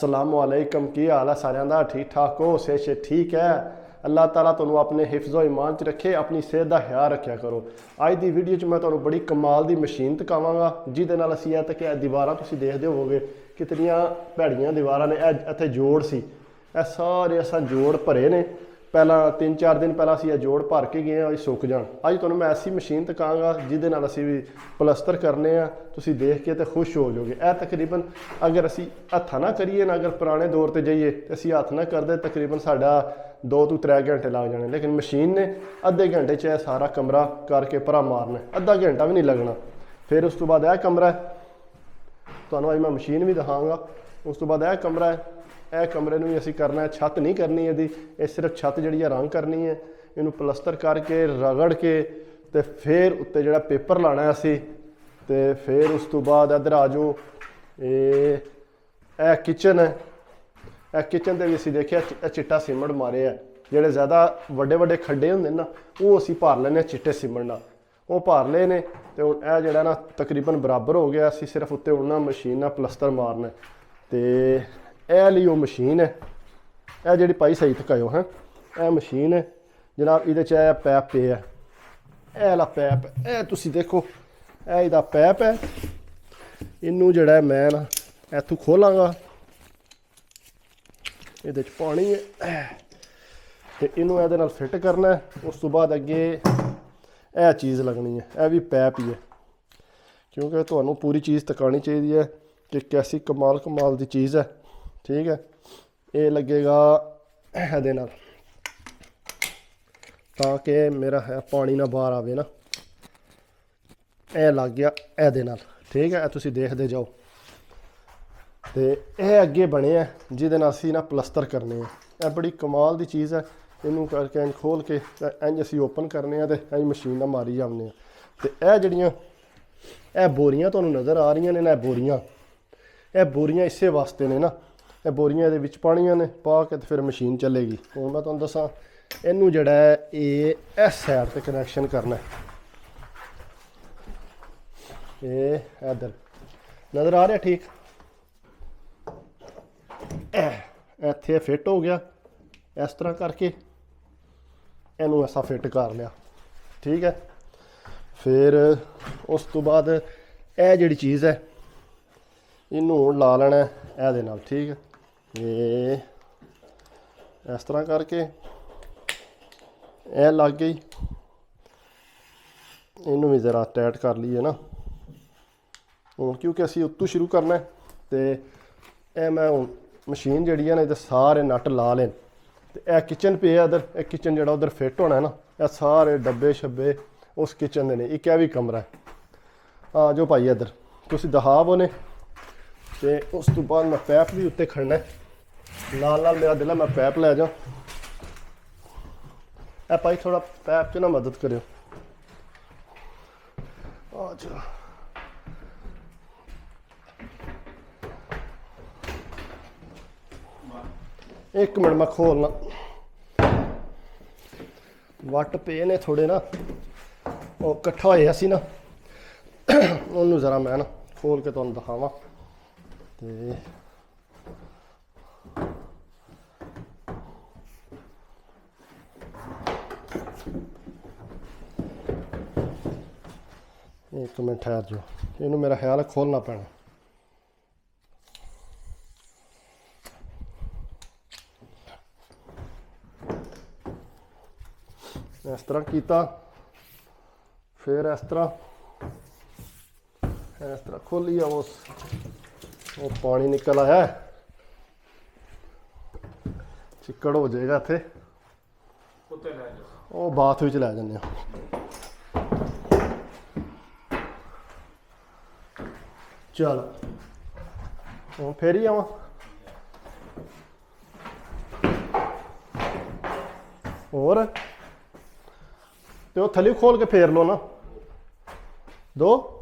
अस्सलामुअलैकुम की हाल है सारिਆਂ ਦਾ ठीक ठाक हो सेहत ठीक है अल्लाह ताला ਤੁਹਾਨੂੰ ਆਪਣੇ ਹਿਫਜ਼ ਓ ਈਮਾਨ 'ਚ ਰੱਖੇ ਆਪਣੀ ਸਿਹਤ ਦਾ ਖਿਆਲ ਰੱਖਿਆ ਕਰੋ। ਅੱਜ ਦੀ ਵੀਡੀਓ 'ਚ ਮੈਂ ਤੁਹਾਨੂੰ ਬੜੀ ਕਮਾਲ ਦੀ ਮਸ਼ੀਨ ਦਿਖਾਵਾਂਗਾ ਜਿਹਦੇ ਨਾਲ ਅਸੀਂ ਇਹ ਤੱਕ ਦੀਵਾਰਾਂ ਤੁਸੀਂ ਦੇਖਦੇ ਹੋਵੋਗੇ ਕਿਤਨੀਆਂ ਭੈੜੀਆਂ ਦੀਵਾਰਾਂ ਨੇ। ਇੱਥੇ ਜੋੜ ਸੀ, ਇਹ ਸਾਰੇ ਅਸਾਂ ਜੋੜ ਭਰੇ ਨੇ। ਪਹਿਲਾਂ 3-4 ਦਿਨ ਪਹਿਲਾਂ ਅਸੀਂ ਇਹ ਜੋੜ ਭਰ ਕੇ ਗਏ ਹਾਂ, ਸੁੱਕ ਜਾਣ। ਅੱਜ ਤੁਹਾਨੂੰ ਮੈਂ ਐਸੀ ਮਸ਼ੀਨ ਦਿਖਾਵਾਂਗਾ ਜਿਹਦੇ ਨਾਲ ਅਸੀਂ ਵੀ ਪਲਸਤਰ ਕਰਨੇ ਆ। ਤੁਸੀਂ ਦੇਖ ਕੇ ਤੇ ਖੁਸ਼ ਹੋ ਜਾਓਗੇ। ਇਹ ਤਕਰੀਬਨ ਅਗਰ ਅਸੀਂ ਹੱਥਾਂ ਨਾ ਕਰੀਏ ਨਾ, ਅਗਰ ਪੁਰਾਣੇ ਦੌਰ ਤੇ ਜਾਈਏ ਤੇ ਅਸੀਂ ਹੱਥ ਨਾ ਕਰਦੇ ਤਕਰੀਬਨ ਸਾਡਾ 2 ਤੋਂ 3 ਘੰਟੇ ਲੱਗ ਜਾਣੇ। ਲੇਕਿਨ ਮਸ਼ੀਨ ਨੇ ਅੱਧੇ ਘੰਟੇ 'ਚ ਇਹ ਸਾਰਾ ਕਮਰਾ ਕਰਕੇ ਭਰਾ ਮਾਰਨਾ, ਅੱਧਾ ਘੰਟਾ ਵੀ ਨਹੀਂ ਲੱਗਣਾ। ਫਿਰ ਉਸ ਤੋਂ ਬਾਅਦ ਇਹ ਕਮਰਾ ਤੁਹਾਨੂੰ ਅੱਜ ਮੈਂ ਮਸ਼ੀਨ ਵੀ ਦਿਖਾਵਾਂਗਾ। ਉਸ ਤੋਂ ਬਾਅਦ ਇਹ ਕਮਰਾ ਹੈ। ਇਹ ਕਮਰੇ ਨੂੰ ਵੀ ਅਸੀਂ ਕਰਨਾ ਹੈ, ਛੱਤ ਨਹੀਂ ਕਰਨੀ ਇਹਦੀ, ਇਹ ਸਿਰਫ ਛੱਤ ਜਿਹੜੀ ਹੈ ਰੰਗ ਕਰਨੀ ਹੈ। ਇਹਨੂੰ ਪਲਸਤਰ ਕਰਕੇ ਰਗੜ ਕੇ ਤੇ ਫਿਰ ਉੱਤੇ ਜਿਹੜਾ ਪੇਪਰ ਲਾਣਾ ਅਸੀਂ। ਤੇ ਫਿਰ ਉਸ ਤੋਂ ਬਾਅਦ ਇੱਧਰ ਆ ਜਾਓ। ਇਹ ਕਿਚਨ ਹੈ। ਇਹ ਕਿਚਨ ਦੇ ਵੀ ਅਸੀਂ ਦੇਖਿਆ ਚਿੱਟਾ ਸੀਮੈਂਟ ਮਾਰੇ ਆ। ਜਿਹੜੇ ਜ਼ਿਆਦਾ ਵੱਡੇ ਵੱਡੇ ਖੱਡੇ ਹੁੰਦੇ ਨਾ ਉਹ ਅਸੀਂ ਭਰ ਲੈਂਦੇ ਹਾਂ ਚਿੱਟੇ ਸੀਮੈਂਟ ਨਾਲ। ਉਹ ਭਰ ਲਏ ਨੇ ਤੇ ਹੁਣ ਇਹ ਜਿਹੜਾ ਨਾ ਤਕਰੀਬਨ ਬਰਾਬਰ ਹੋ ਗਿਆ। ਅਸੀਂ ਸਿਰਫ ਉੱਤੇ ਹੁਣ ਨਾ ਮਸ਼ੀਨ ਨਾਲ ਪਲਸਤਰ ਮਾਰਨਾ ਤੇ ਇਹ ਲਈ ਉਹ ਮਸ਼ੀਨ ਹੈ। ਇਹ ਜਿਹੜੀ ਪਾਈ ਸਹੀ ਧਕਾਇਓ ਹੈ। ਇਹ ਮਸ਼ੀਨ ਹੈ ਜਨਾਬ। ਇਹਦੇ 'ਚ ਇਹ ਪੈਪ ਪਿਆ, ਇਹ ਵਾਲਾ ਪੈਪ। ਇਹ ਤੁਸੀਂ ਦੇਖੋ, ਇਹ ਇਹਦਾ ਪੈਪ ਹੈ। ਇਹਨੂੰ ਜਿਹੜਾ ਮੈਂ ਨਾ ਇੱਥੋਂ ਖੋਲਾਂਗਾ, ਇਹਦੇ 'ਚ ਪਾਣੀ ਹੈ ਤੇ ਇਹਨੂੰ ਇਹਦੇ ਨਾਲ ਫਿੱਟ ਕਰਨਾ। ਉਸ ਤੋਂ ਬਾਅਦ ਅੱਗੇ ਇਹ ਚੀਜ਼ ਲੱਗਣੀ ਹੈ। ਇਹ ਵੀ ਪੈਪ ਹੀ ਹੈ ਕਿਉਂਕਿ ਤੁਹਾਨੂੰ ਪੂਰੀ ਚੀਜ਼ ਤਕਾਉਣੀ ਚਾਹੀਦੀ ਹੈ ਕਿ ਕੈਸੀ ਕਮਾਲ ਦੀ ਚੀਜ਼ ਹੈ। ਠੀਕ ਹੈ, ਇਹ ਲੱਗੇਗਾ ਇਹਦੇ ਨਾਲ ਤਾਂ ਕਿ ਮੇਰਾ ਹੈ ਪਾਣੀ ਨਾ ਬਾਹਰ ਆਵੇ ਨਾ। ਇਹ ਲੱਗ ਗਿਆ ਇਹਦੇ ਨਾਲ। ਠੀਕ ਹੈ, ਇਹ ਤੁਸੀਂ ਦੇਖਦੇ ਜਾਓ। ਤੇ ਇਹ ਅੱਗੇ ਬਣਿਆ ਜਿਹਦੇ ਨਾਲ ਅਸੀਂ ਨਾ ਪਲਸਤਰ ਕਰਨੇ ਆ। ਇਹ ਬੜੀ ਕਮਾਲ ਦੀ ਚੀਜ਼ ਹੈ। ਇਹਨੂੰ ਕਰਕੇ ਇੰਝ ਖੋਲ ਕੇ ਇੰਝ ਅਸੀਂ ਓਪਨ ਕਰਨੇ ਆ ਤੇ ਇੰਝ ਮਸ਼ੀਨ ਨਾਲ ਮਾਰੀ ਜਾਂਦੇ ਆ। ਤੇ ਇਹ ਜਿਹੜੀਆਂ ਇਹ ਬੋਰੀਆਂ ਤੁਹਾਨੂੰ ਨਜ਼ਰ ਆ ਰਹੀਆਂ ਨੇ ਨਾ, ਇਹ ਬੋਰੀਆਂ ਇਸੇ ਵਾਸਤੇ ਨੇ ਨਾ। ਇਹ ਬੋਰੀਆਂ ਇਹਦੇ ਵਿੱਚ ਪਾਣੀਆਂ ਨੇ, ਪਾ ਕੇ ਤੇ ਫਿਰ ਮਸ਼ੀਨ ਚੱਲੇਗੀ। ਹੁਣ ਮੈਂ ਤੁਹਾਨੂੰ ਦੱਸਾਂ ਇਹਨੂੰ ਜਿਹੜਾ ਹੈ ਇਹ ਇਸ ਸਾਈਡ ਤੇ ਕਨੈਕਸ਼ਨ ਕਰਨਾ। ਇਹ ਇੱਧਰ ਨਜ਼ਰ ਆ ਰਿਹਾ ਠੀਕ। ਇੱਥੇ ਫਿੱਟ ਹੋ ਗਿਆ ਇਸ ਤਰ੍ਹਾਂ ਕਰਕੇ। ਇਹਨੂੰ ਐਸਾ ਫਿੱਟ ਕਰ ਲਿਆ। ਠੀਕ ਹੈ, ਫਿਰ ਉਸ ਤੋਂ ਬਾਅਦ ਇਹ ਜਿਹੜੀ ਚੀਜ਼ ਹੈ ਇਹਨੂੰ ਹੁਣ ਲਾ ਲੈਣਾ ਇਹਦੇ ਨਾਲ। ਠੀਕ ਹੈ, ਇਹ ਇਸ ਤਰ੍ਹਾਂ ਕਰਕੇ ਇਹ ਲੱਗ ਗਈ। ਇਹਨੂੰ ਵੀ ਜ਼ਰਾ ਟਾਈਟ ਕਰ ਲਈਏ ਨਾ ਹੁਣ, ਕਿਉਂਕਿ ਅਸੀਂ ਉੱਤੋਂ ਸ਼ੁਰੂ ਕਰਨਾ ਤੇ ਇਹ ਮੈਂ ਹੁਣ ਮਸ਼ੀਨ ਜਿਹੜੀ ਹੈ ਨਾ ਇਹਦੇ ਸਾਰੇ ਨਟ ਲਾ ਲੈਣ। ਤੇ ਇਹ ਕਿਚਨ ਪਿਆ ਇੱਧਰ। ਇਹ ਕਿਚਨ ਜਿਹੜਾ ਉੱਧਰ ਫਿੱਟ ਹੋਣਾ ਨਾ, ਇਹ ਸਾਰੇ ਡੱਬੇ ਛੱਬੇ ਉਸ ਕਿਚਨ ਦੇ ਨੇ। ਇੱਕ ਇਹ ਵੀ ਕਮਰਾ ਹੈ। ਆ ਜਾਓ ਭਾਈ ਇੱਧਰ ਤੁਸੀਂ ਦਿਖਾਵੋ ਨੇ। ਤੇ ਉਸ ਤੋਂ ਬਾਅਦ ਮੈਂ ਪੈਪ ਵੀ ਉੱਤੇ ਖੜਨਾ ਨਾਲ ਮੇਰਾ ਦਿਲ ਹੈ ਮੈਂ ਪੈਪ ਲੈ ਜਾ। ਇਹ ਭਾਈ ਥੋੜਾ ਪੈਪ 'ਚ ਨਾ ਮਦਦ ਕਰਿਓ। ਆ ਜਾ, ਇੱਕ ਮਿੰਟ ਮੈਂ ਖੋਲਣਾ। ਵੱਟ ਪਏ ਨੇ ਥੋੜੇ ਨਾ, ਉਹ ਇਕੱਠਾ ਹੋਇਆ ਸੀ ਨਾ, ਉਹਨੂੰ ਜ਼ਰਾ ਮੈਂ ਨਾ ਖੋਲ ਕੇ ਤੁਹਾਨੂੰ ਦਿਖਾਵਾਂ। ਤੇ ਇੱਕ ਮਿੰਟ ਠਹਿਰ ਜਾਓ, ਇਹਨੂੰ ਮੇਰਾ ਖਿਆਲ ਹੈ ਖੋਲਣਾ ਪੈਣਾ। ਇਸ ਤਰ੍ਹਾਂ ਕੀਤਾ, ਫਿਰ ਇਸ ਤਰ੍ਹਾਂ ਖੋਲੀ ਆ। ਉਹ ਪਾਣੀ ਨਿਕਲ ਆਇਆ, ਚਿੱਕੜ ਹੋ ਜਾਏਗਾ ਇੱਥੇ। ਉਹ ਬਾਥ ਵਿੱਚ ਲੈ ਜਾਂਦੇ ਆ। ਚਲ ਹੁਣ ਫੇਰ ਹੀ ਆਵਾਂ। ਹੋਰ ਤੇ ਉਹ ਥੱਲੇ ਖੋਲ ਕੇ ਫੇਰ ਲਓ ਨਾ ਦੋ।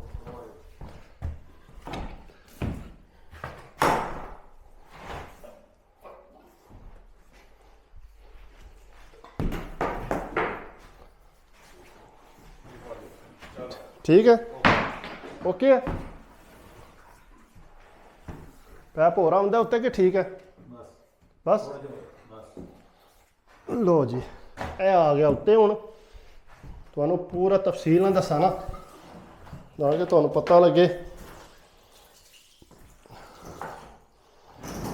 ठीक है, ओके है। ਪੈਪ ਹੋ ਰਹਾ ਹੁੰਦਾ ਉੱਤੇ ਕਿ ਠੀਕ ਹੈ? ਬਸ ਲੋ ਜੀ, ਇਹ ਆ ਗਿਆ ਉੱਤੇ। ਹੁਣ ਤੁਹਾਨੂੰ ਪੂਰਾ ਤਫਸੀਲ ਨਾਲ ਦੱਸਾਂ ਨਾ, ਤਾਂ ਕਿ ਤੁਹਾਨੂੰ ਪਤਾ ਲੱਗੇ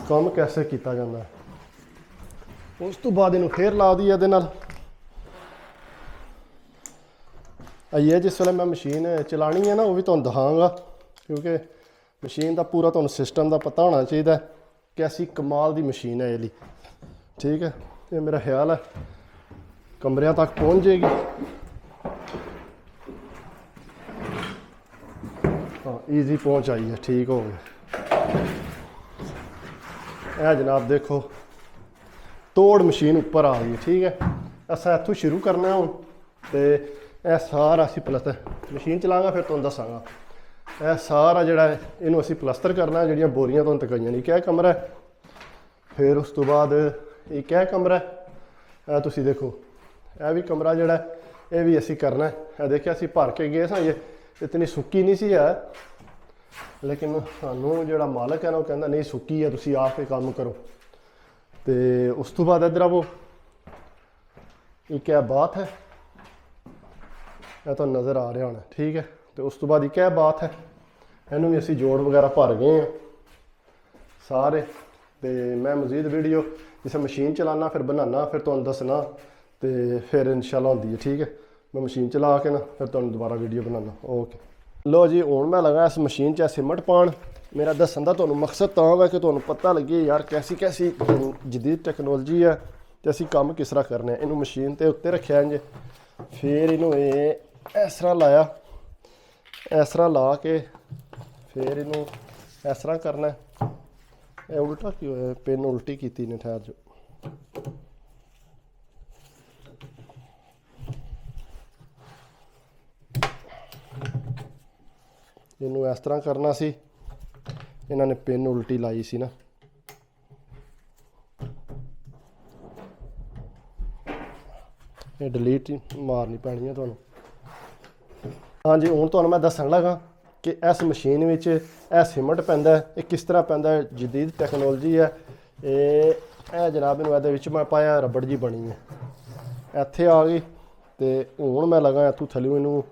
ਕੰਮ ਕੈਸੇ ਕੀਤਾ ਜਾਂਦਾ ਹੈ। ਉਸ ਤੋਂ ਬਾਅਦ ਇਹਨੂੰ ਫੇਰ ਲਾ ਦੀ ਇਹਦੇ ਨਾਲ। ਆਈਏ ਜਿਸ ਵੇਲੇ ਮੈਂ ਮਸ਼ੀਨ ਚਲਾਣੀ ਹੈ ਨਾ, ਉਹ ਵੀ ਤੁਹਾਨੂੰ ਦਿਖਾਵਾਂਗਾ, ਕਿਉਂਕਿ ਮਸ਼ੀਨ ਦਾ ਪੂਰਾ ਤੁਹਾਨੂੰ ਸਿਸਟਮ ਦਾ ਪਤਾ ਹੋਣਾ ਚਾਹੀਦਾ ਕਿ ਐਸੀ ਕਮਾਲ ਦੀ ਮਸ਼ੀਨ ਹੈ ਇਹ ਲਈ। ਠੀਕ ਹੈ, ਇਹ ਮੇਰਾ ਖਿਆਲ ਹੈ ਕਮਰਿਆਂ ਤੱਕ ਪਹੁੰਚ ਜਾਏਗੀ। ਹਾਂ, ਈਜ਼ੀ ਪਹੁੰਚ ਆਈ ਹੈ, ਠੀਕ ਹੋ ਗਿਆ। ਇਹ ਜਨਾਬ ਦੇਖੋ, ਤੋੜ ਮਸ਼ੀਨ ਉੱਪਰ ਆ ਗਈ ਹੈ। ਠੀਕ ਹੈ, ਅਸਾਂ ਇੱਥੋਂ ਸ਼ੁਰੂ ਕਰਨਾ ਹੁਣ, ਤੇ ਇਹ ਸਾਰਾ ਅਸੀਂ ਪਲਸਤਰ ਮਸ਼ੀਨ ਚਲਾਵਾਂਗਾ, ਫਿਰ ਤੁਹਾਨੂੰ ਦੱਸਾਂਗਾ। ਇਹ ਸਾਰਾ ਜਿਹੜਾ ਹੈ ਇਹਨੂੰ ਅਸੀਂ ਪਲਸਤਰ ਕਰਨਾ। ਜਿਹੜੀਆਂ ਬੋਰੀਆਂ ਤੁਹਾਨੂੰ ਤਕਾਈਆਂ ਨਹੀਂ, ਕਿਆ ਕਮਰਾ ਹੈ, ਫਿਰ ਉਸ ਤੋਂ ਬਾਅਦ ਇੱਕ ਇਹ ਕਮਰਾ ਹੈ। ਇਹ ਤੁਸੀਂ ਦੇਖੋ, ਇਹ ਵੀ ਕਮਰਾ ਜਿਹੜਾ ਇਹ ਵੀ ਅਸੀਂ ਕਰਨਾ ਹੈ। ਇਹ ਦੇਖਿਆ ਅਸੀਂ ਭਰ ਕੇ ਗਏ ਸਾਂ, ਇਹ ਇਤਨੀ ਸੁੱਕੀ ਨਹੀਂ ਸੀ ਹੈ, ਲੇਕਿਨ ਸਾਨੂੰ ਜਿਹੜਾ ਮਾਲਕ ਹੈ ਨਾ ਉਹ ਕਹਿੰਦਾ ਨਹੀਂ ਸੁੱਕੀ ਹੈ, ਤੁਸੀਂ ਆ ਕੇ ਕੰਮ ਕਰੋ। ਤੇ ਉਸ ਤੋਂ ਬਾਅਦ ਇੱਧਰ ਆਵੋ, ਇੱਕ ਇਹ ਬਾਤ ਹੈ, ਇਹ ਤੁਹਾਨੂੰ ਨਜ਼ਰ ਆ ਰਿਹਾ ਹੋਣਾ। ਠੀਕ ਹੈ, ਤੇ ਉਸ ਤੋਂ ਬਾਅਦ ਇੱਕ ਇਹ ਬਾਤ ਹੈ, ਇਹਨੂੰ ਵੀ ਅਸੀਂ ਜੋੜ ਵਗੈਰਾ ਭਰ ਗਏ ਹਾਂ ਸਾਰੇ। ਤੇ ਮੈਂ ਮਜ਼ੀਦ ਵੀਡੀਓ ਜਿਸ ਮਸ਼ੀਨ ਚਲਾਨਾ, ਫਿਰ ਬਣਾਉਣਾ, ਫਿਰ ਤੁਹਾਨੂੰ ਦੱਸਣਾ, ਤੇ ਫਿਰ ਇਨਸ਼ਾਅੱਲਾ ਹੁੰਦੀ ਹੈ। ਠੀਕ ਹੈ, ਮੈਂ ਮਸ਼ੀਨ ਚਲਾ ਕੇ ਨਾ ਫਿਰ ਤੁਹਾਨੂੰ ਦੁਬਾਰਾ ਵੀਡੀਓ ਬਣਾਉਣਾ। ਓਕੇ, ਲੋ ਜੀ, ਹੁਣ ਮੈਂ ਲਗਾ ਇਸ ਮਸ਼ੀਨ 'ਚ ਸਿਮਟ ਪਾਉਣ। ਮੇਰਾ ਦੱਸਣ ਦਾ ਤੁਹਾਨੂੰ ਮਕਸਦ ਤਾਂ ਹੈ ਕਿ ਤੁਹਾਨੂੰ ਪਤਾ ਲੱਗੇ ਯਾਰ ਕੈਸੀ ਕੈਸੀ ਜਦੀਦ ਟੈਕਨੋਲੋਜੀ ਹੈ, ਤੇ ਅਸੀਂ ਕੰਮ ਕਿਸ ਤਰ੍ਹਾਂ ਕਰਨੇ ਆ। ਇਹਨੂੰ ਮਸ਼ੀਨ 'ਤੇ ਉੱਤੇ ਰੱਖਿਆ ਇੰਜ, ਫਿਰ ਇਹਨੂੰ ਇਹ ਇਸ ਤਰ੍ਹਾਂ ਲਾਇਆ, ਇਸ ਤਰ੍ਹਾਂ ਲਾ ਕੇ ਫਿਰ ਇਹਨੂੰ ਇਸ ਤਰ੍ਹਾਂ ਕਰਨਾ। ਇਹ ਉਲਟਾ ਕੀ ਹੋਇਆ, ਪਿੰਨ ਉਲਟੀ ਕੀਤੀ ਨੇ, ਠਹਿਰ ਜੋ। ਇਹਨੂੰ ਇਸ ਤਰ੍ਹਾਂ ਕਰਨਾ ਸੀ, ਇਹਨਾਂ ਨੇ ਪਿੰਨ ਉਲਟੀ ਲਾਈ ਸੀ ਨਾ। ਇਹ ਡਿਲੀਟ ਮਾਰਨੀ ਪੈਣੀ ਹੈ ਤੁਹਾਨੂੰ। ਹਾਂਜੀ, ਹੁਣ ਤੁਹਾਨੂੰ ਮੈਂ ਦੱਸਣ ਲੱਗਾ ਕਿ ਇਸ ਮਸ਼ੀਨ ਵਿੱਚ ਇਹ ਸਿਮਟ ਪੈਂਦਾ, ਇਹ ਕਿਸ ਤਰ੍ਹਾਂ ਪੈਂਦਾ। ਜਦੀਦ ਟੈਕਨੋਲੋਜੀ ਹੈ ਇਹ ਜਨਾਬ। ਇਹਨੂੰ ਇਹਦੇ ਵਿੱਚ ਮੈਂ ਪਾਇਆ, ਰਬੜ ਜੀ ਬਣੀ ਹੈ, ਇੱਥੇ ਆ ਗਈ। ਤੇ ਹੁਣ ਮੈਂ ਲਗਾ ਇੱਥੋਂ ਥੱਲੇ ਇਹਨੂੰ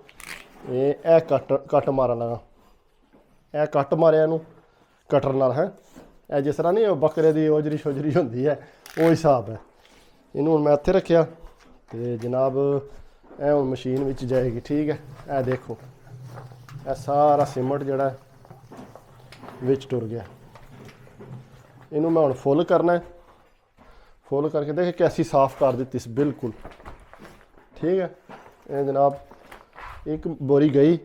ਇਹ ਕੱਟ ਮਾਰਨ ਲਗਾ। ਇਹ ਕੱਟ ਮਾਰਿਆ ਇਹਨੂੰ ਕਟਰ ਨਾਲ ਹੈ। ਇਹ ਜਿਸ ਤਰ੍ਹਾਂ ਨਹੀਂ ਬੱਕਰੇ ਦੀ ਓਜਰੀ ਸ਼ੋਜਰੀ ਹੁੰਦੀ ਹੈ, ਉਹ ਹਿਸਾਬ ਹੈ। ਇਹਨੂੰ ਹੁਣ ਮੈਂ ਇੱਥੇ ਰੱਖਿਆ, ਤੇ ਜਨਾਬ ਇਹ ਹੁਣ ਮਸ਼ੀਨ ਵਿੱਚ ਜਾਏਗੀ। ਠੀਕ ਹੈ, ਇਹ ਦੇਖੋ, ਇਹ ਸਾਰਾ ਸਿਮਟ ਜਿਹੜਾ ਵਿੱਚ ਟੁਰ ਗਿਆ। ਇਹਨੂੰ ਮੈਂ ਹੁਣ ਫੁੱਲ ਕਰਨਾ, ਫੁੱਲ ਕਰਕੇ ਦੇਖ ਕੈਸੀ ਸਾਫ਼ ਕਰ ਦਿੱਤੀ ਸੀ ਬਿਲਕੁਲ। ਠੀਕ ਹੈ, ਇਹ ਜਨਾਬ ਇੱਕ ਬੋਰੀ ਗਈ।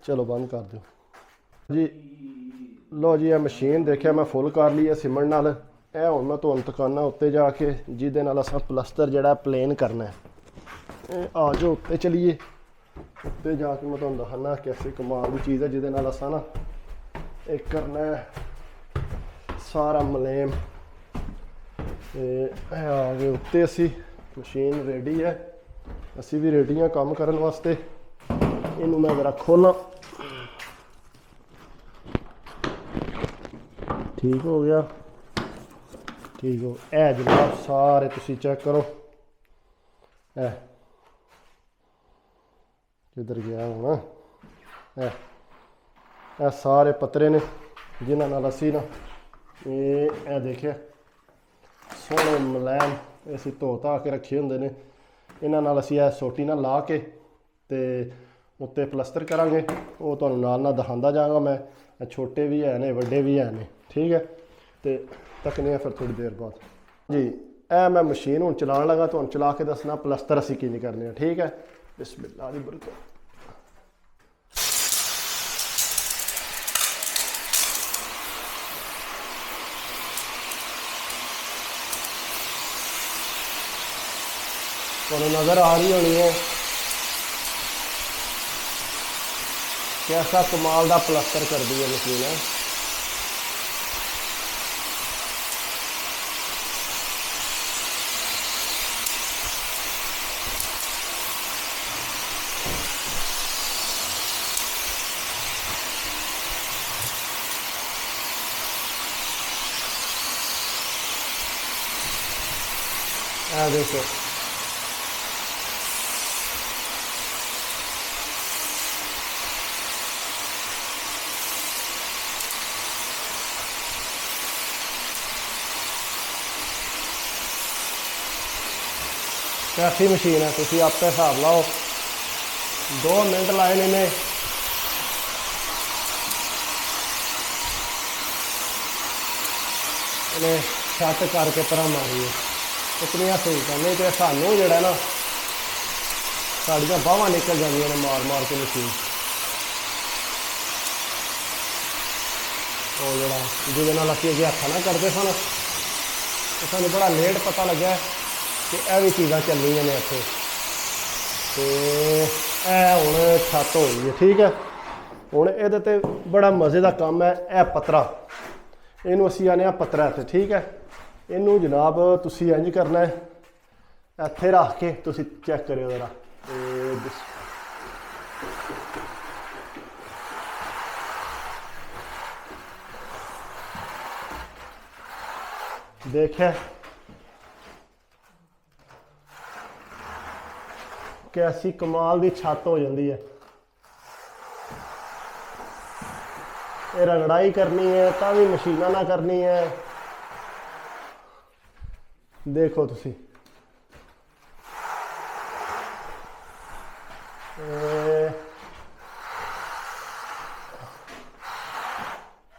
ਚਲੋ ਬੰਦ ਕਰ ਦਿਓ ਜੀ। ਲੋ ਜੀ, ਇਹ ਮਸ਼ੀਨ ਦੇਖਿਆ ਮੈਂ ਫੁੱਲ ਕਰ ਲਈ ਹੈ ਸਿਮਟ ਨਾਲ। ਇਹ ਹੁਣ ਮੈਂ ਤੁਹਾਨੂੰ ਦਿਖਾਉਣਾ ਉੱਤੇ ਜਾ ਕੇ, ਜਿਹਦੇ ਨਾਲ ਅਸਾਂ ਪਲਸਤਰ ਜਿਹੜਾ ਪਲੇਨ ਕਰਨਾ ਹੈ। ਇਹ ਆ ਜਾਓ ਉੱਤੇ ਚਲੀਏ, ਉੱਤੇ ਜਾ ਕੇ ਮੈਂ ਤੁਹਾਨੂੰ ਦਿਖਾਉਣਾ ਕੈਸੇ ਕਮਾਲ ਦੀ ਚੀਜ਼ ਹੈ, ਜਿਹਦੇ ਨਾਲ ਅਸਾਂ ਨਾ ਇਹ ਕਰਨਾ ਸਾਰਾ ਮਲੇਮ। ਤੇ ਇਹ ਆ ਗਏ ਉੱਤੇ, ਅਸੀਂ ਮਸ਼ੀਨ ਰੈਡੀ ਹੈ, ਅਸੀਂ ਵੀ ਰੈਡੀ ਹਾਂ ਕੰਮ ਕਰਨ ਵਾਸਤੇ। ਇਹਨੂੰ ਮੈਂ ਜ਼ਰਾ ਖੋਲਾਂ। ਠੀਕ ਹੋ ਗਿਆ, ਠੀਕ ਹੋ। ਇਹ ਜਨਾਬ ਸਾਰੇ ਤੁਸੀਂ ਚੈੱਕ ਕਰੋ, ਇਹ ਕਿੱਧਰ ਗਿਆ ਹੁਣ। ਇਹ ਸਾਰੇ ਪੱਤਰੇ ਨੇ ਜਿਨ੍ਹਾਂ ਨਾਲ ਅਸੀਂ ਨਾ ਇਹ ਦੇਖਿਆ ਸੋਹਣੇ ਮੁਲਾਇਮ ਅਸੀਂ ਧੋ ਧਾ ਕੇ ਰੱਖੇ ਹੁੰਦੇ ਨੇ। ਇਹਨਾਂ ਨਾਲ ਅਸੀਂ ਇਹ ਸੋਟੀ ਨਾਲ ਲਾ ਕੇ ਤੇ ਉੱਤੇ ਪਲਸਤਰ ਕਰਾਂਗੇ। ਉਹ ਤੁਹਾਨੂੰ ਨਾਲ ਨਾਲ ਦਿਖਾਉਂਦਾ ਜਾਵਾਂਗਾ ਮੈਂ। ਛੋਟੇ ਵੀ ਹੈ ਨੇ, ਵੱਡੇ ਵੀ ਹੈ ਨੇ। ਠੀਕ ਹੈ, ਤੇ ਤੱਕਨੇ ਆ ਫਿਰ ਥੋੜੀ ਦੇਰ ਬਾਅਦ ਜੀ। ਇਹ ਮੈਂ ਮਸ਼ੀਨ ਹੁਣ ਚਲਾਉਣ ਲੱਗਾ, ਤੁਹਾਨੂੰ ਚਲਾ ਕੇ ਦੱਸਣਾ ਪਲਸਤਰ ਅਸੀਂ ਕਿਵੇਂ ਕਰਨੇ ਆ। ਠੀਕ ਹੈ, ਬਿਸਮਿल्लाह ਦੀ ਬਰਕਤ। ਤੁਹਾਨੂੰ ਨਜ਼ਰ ਆ ਰਹੀ ਹੋਣੀ ਹੈ कैसा कमाल दा प्लस्तर कर दी है मशीन है। ਇਹ ਦੇਖੋ कैसी मशीन है, तुसी आपे हिसाब लाओ। 2 मिनट लाए ने इन्हें छत करके पर मारी है इतनिया सहूलत नहीं तो सानू जोड़ा ना साड़ियाँ बाहवां निकल जांदियां ने मार मार के मशीन वो जोड़ा जिहदे नाल असीं अगे हत्थां ना करदे सन तो सानू बड़ा लेट पता लग्या कि यह भी चीज़ां चलियां ने इत्थे ते हुण छत हो गई है। ठीक है, हुण इहदे ते बड़ा मज़े का काम है। यह पत्रा इनू असीं आने पत्रा इत्थे। ठीक है, इनू जनाब तुसीं इंज करना है, इत्थे रख के तुसीं चैक करियो जरा देखिए कैसी कमाल की छत हो जाती है। ये रगड़ाई करनी है तो भी मशीना ना करनी है। देखो तुसी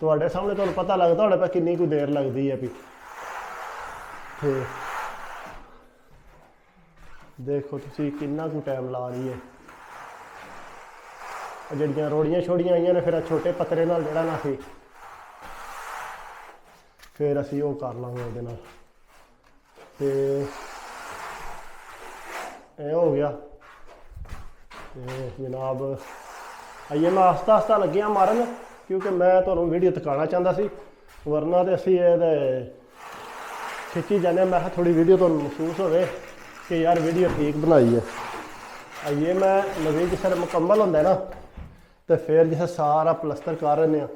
तुहाडे सामने तुहानू पता लगता होना पे कितनी कोई देर लगती है भी। देखो तुसी कितना को टाइम ला रही है। जड़ियाँ रोड़ियाँ छोड़ियाँ आईयां ने फिर छोटे पत्रे नाल जड़ा ना सी फिर असी वो कर लांगे उहदे नाल ते ए हो गया। जनाब आइए मैं आस्ता आस्ता लग्या मारन क्योंकि मैं तुहानू वीडियो दिखाना चाहता सी वरना तो असी खिच्ची जाने। मैं थोड़ी वीडियो तुहानू महसूस होवे कि यार वीडियो ठीक बनाई है। आइए मैं नवीं जिसले मुकम्मल होंदा है ना तो फिर जिसे सारा प्लस्तर कर रहे हैं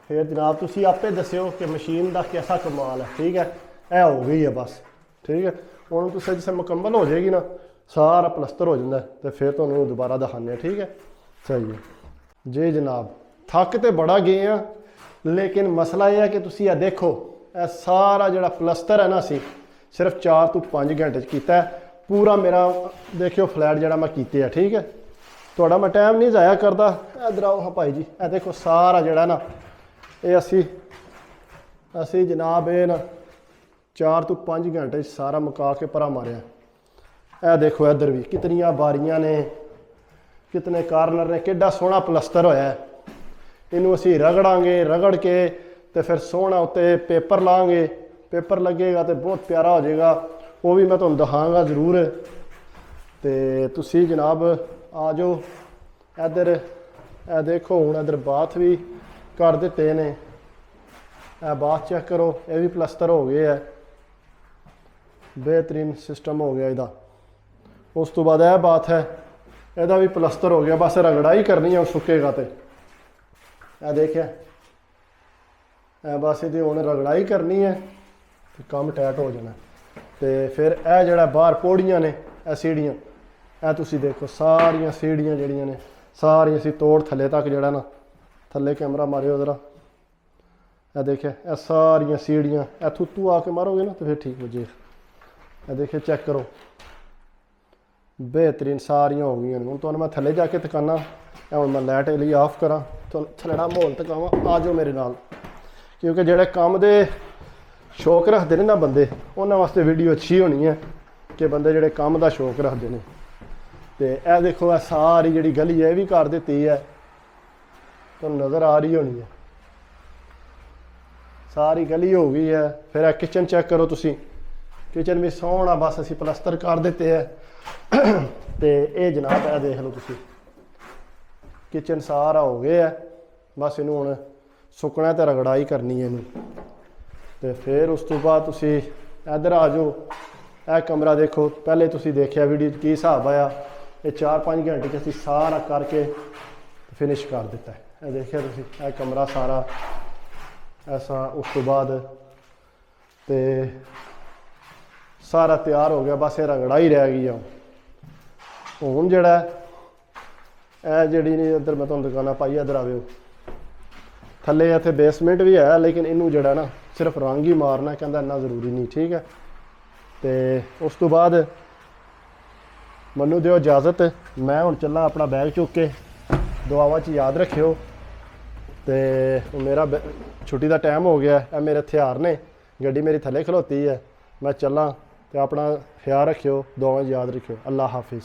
फिर जनाब तुसी आपे दस्यो कि मशीन का कैसा कमाल है। ठीक है, यह हो गई है बस। ठीक है, हुण तुसीं जिसे मुकम्मल हो जाएगी ना सारा प्लस्तर हो जाता है तो फिर तुहानू दोबारा दिखाने। ठीक है, सही है जी जनाब। थक तो बड़ा गए हैं लेकिन मसला यह है कि तुसी यह देखो यह सारा जो प्लस्तर है ना असी सिर्फ 4 तो 5 घंटे किया है पूरा। मेरा देखियो फ्लैट जरा मैं किया है। ठीक है, थोड़ा मैं टाइम नहीं जाया करता। इधर आओ हाँ भाई जी, यह देखो सारा जड़ा ना ये असी जनाब ये ना 4 तो 5 घंटे सारा मुका के परा मारिया। यह देखो इधर भी कितनियाँ बारियां ने कितने कार्नर ने कितना सोहना प्लस्तर होया है। इनू असी रगड़ांगे रगड़ के तो फिर सोहना उत्ते पेपर लाँगे पेपर लगेगा तो बहुत प्यारा हो जाएगा। वो भी मैं तुहानू दिखाऊंगा जरूर। तो तुसी जनाब आ जाओ इधर। ए देखो हुण इधर बाथ भी कर दिते ने। ए बाथ चेक करो ये भी प्लस्तर हो गया है। बेहतरीन सिस्टम हो गया इहदा। उस तो बाद यह बात है इहदा भी प्लस्तर हो गया। बस रगड़ाई करनी है सुकेगा तो यह देखिए बस ये हुण रगड़ाई करनी है तो काम टाइट हो जाना। तो फिर यह जड़ा बाहर पौड़ियाँ ने सीढ़ियाँ यह तुसी देखो सारियाँ सीढ़ियाँ जड़ियाँ ने सारी असी तोड़ थले तक जड़ा ना थले कैमरा मारियो जरा। यह देखिए यह सारियाँ सीढ़ियाँ यह थुत्तू आके मारोगे ना तो फिर ठीक बजे। यह देखिए चेक करो बेहतरीन सारियाँ हो गई। हूँ तो मैं थले जाके तकाना हूँ मैं लाइट लिए ऑफ करा तो थलड़ा माहौल तकावा। आ जाओ मेरे नाल क्योंकि जोड़े काम दे शौक रखते हैं ना बंदे उन्होंने वास्ते वीडियो अच्छी होनी है कि बंदे जोड़े काम का शौक रखते हैं। तो यह देखो यह सारी जी गली है भी कर दी है तो नज़र आ रही होनी है सारी गली हो गई है। फिर यह किचन चेक करो तुसी किचन भी सोहना बस असी प्लस्तर कर देते है। तो ये जनाब है देख लो तुसी किचन सारा हो गया है। बस इनू हुण सुकना तो रगड़ाई करनी है इनू। तो फिर उस तो बाद तुसी इधर आ जाओ। यह कमरा देखो पहले तुसी देखिया वीडियो की हिसाब आया। ये 4-5 घंटे असी सारा करके फिनिश कर दिता है। यह देखिए तुसी यह कमरा सारा ऐसा। उस तो बाद तो ਸਾਰਾ ਤਿਆਰ ਹੋ ਗਿਆ, ਬਸ ਇਹ ਰੰਗੜਾ ਹੀ ਰਹਿ ਗਈ ਆ। ਹੁਣ ਜਿਹੜਾ ਇਹ ਜਿਹੜੀ ਨਹੀਂ ਇੱਧਰ ਮੈਂ ਤੁਹਾਨੂੰ ਦੁਕਾਨਾਂ ਪਾਈ ਇੱਧਰ ਆਵੇ ਥੱਲੇ ਇੱਥੇ ਬੇਸਮੈਂਟ ਵੀ ਹੈ, ਲੇਕਿਨ ਇਹਨੂੰ ਜਿਹੜਾ ਨਾ ਸਿਰਫ ਰੰਗ ਹੀ ਮਾਰਨਾ, ਕਹਿੰਦਾ ਇੰਨਾ ਜ਼ਰੂਰੀ ਨਹੀਂ। ਠੀਕ ਹੈ, ਤੇ ਉਸ ਤੋਂ ਬਾਅਦ ਮੈਨੂੰ ਦਿਓ ਇਜਾਜ਼ਤ, ਮੈਂ ਹੁਣ ਚੱਲਾਂ ਆਪਣਾ ਬੈਗ ਚੁੱਕ ਕੇ। ਦੁਆਵਾਂ 'ਚ ਯਾਦ ਰੱਖਿਓ। ਤੇ ਮੇਰਾ ਛੁੱਟੀ ਦਾ ਟਾਈਮ ਹੋ ਗਿਆ, ਇਹ ਮੇਰੇ ਹਥਿਆਰ ਨੇ, ਗੱਡੀ ਮੇਰੀ ਥੱਲੇ ਖਲੋਤੀ ਹੈ, ਮੈਂ ਚੱਲਾਂ। ਤੇ ਆਪਣਾ ਖਿਆਲ ਰੱਖਿਓ, ਦੁਆਵਾਂ 'ਚ ਯਾਦ ਰੱਖਿਓ। ਅੱਲਾ ਹਾਫਿਜ਼।